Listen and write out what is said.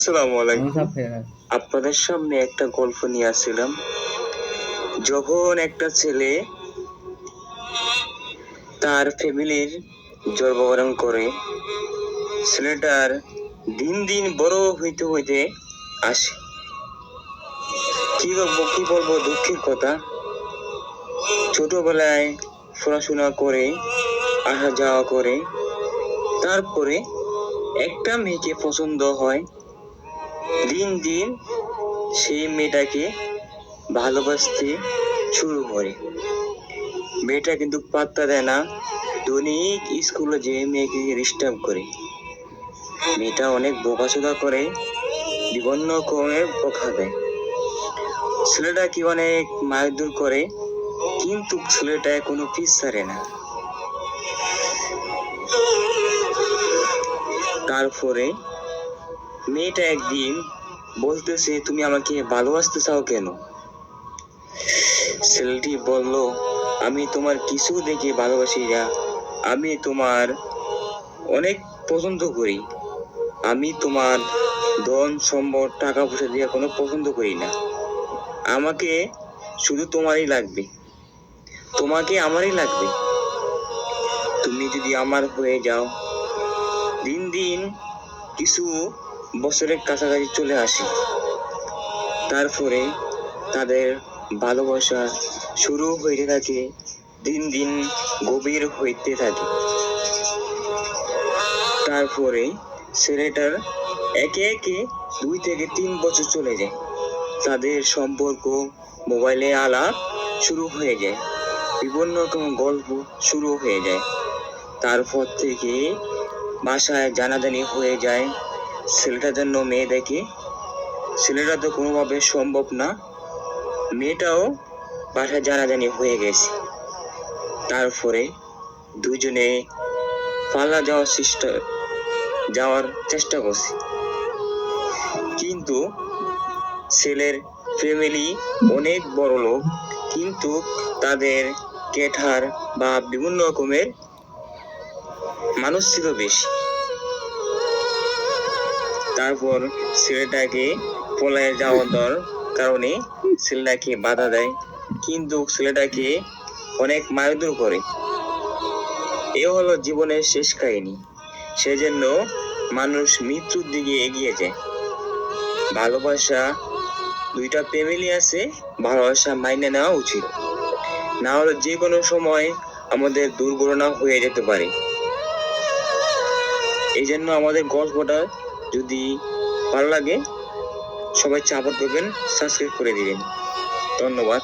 আসসালামু আলাইকুম। আপনাদের সামনে একটা গল্প নিয়ে আসছিলাম। যখন একটা ছেলে তার ফ্যামিলির জন্মগ্রহণ করে, ছেলেটার দিন দিন বড় হইতে হইতে আসে। কি বলবো দুঃখের কথা। ছোটবেলায় পড়াশোনা করে, আসা যাওয়া করে, তারপরে একটা মেয়েকে পছন্দ হয়। দিন দিন সেই মেয়েটাকে ভালোবাসতে শুরু করে। মেয়েটা কিন্তু পাত্তা দেয় না, দৈনিক স্কুলে যেয়ে মেয়েকে ডিস্টার্ব করে। মেয়েটা অনেক বোকাচোদা করে, বিভিন্ন রকমের বকা দেয়। ছেলেটাকে অনেক মারধর করে, কিন্তু ছেলেটা কোনো পিছ ছাড়ে না। তারপরে মেয়েটা একদিন বলতেছে, তুমি আমাকে ভালোবাসতে চাও কেন? ছেলেটি বলল, আমি তোমার কিছু দেখে ভালোবাসি না, আমি তোমার অনেক পছন্দ করি। আমি তোমার ধন সম্পদ টাকা পয়সা দিয়ে কোনো পছন্দ করি না। আমাকে শুধু তোমারই লাগবে, তোমাকে আমারই লাগবে। তুমি যদি আমার হয়ে যাও। দিন দিন কিছু বছরের কাছাকাছি চলে আসে। তারপরে তাদের ভালোবাসা শুরু হইতে থাকে, দিন দিন গভীর হইতে থাকে। তারপরে ছেলেটার একে একে 2 থেকে 3 বছর চলে যায়। তাদের সম্পর্ক, মোবাইলে আলাপ শুরু হয়ে যায়, বিভিন্ন রকম গল্প শুরু হয়ে যায়। তারপর থেকে বাসায় জানাজানি হয়ে যায়। ছেলেটার জন্য মেয়ে দেখে। ছেলেটা তো কোনোভাবে সম্ভব না, মেয়েটাও বাসায় জানাজানি হয়ে গেছে। তারপরে দুজনে পালা যাওয়ার চেষ্টা করছে, কিন্তু ছেলের ফ্যামিলি অনেক বড় লোক, কিন্তু তাদের ক্যাটার বা বিভিন্ন রকমের মানুষ ছিল বেশি। তারপর ছেলেটাকে পলায়ে যাওয়ার কারণে ছেলেটাকে বাধা দেয়, কিন্তু ছেলেটাকে অনেক মারধর করে। এ হলো জীবনের শেষ কাহিনী। সেজন্য মানুষ মৃত্যুর দিকে এগিয়ে যায়। ভালোবাসা, দুইটা ফ্যামিলি আছে, ভালোবাসা মাইনে নেওয়া উচিত, না হলে যে কোনো সময় আমাদের দুর্ঘটনা হয়ে যেতে পারে। এই জন্য আমাদের গল্পটা যদি ভালো লাগে, সবাই সাপোর্ট করবেন, সাবস্ক্রাইব করে দিবেন। ধন্যবাদ।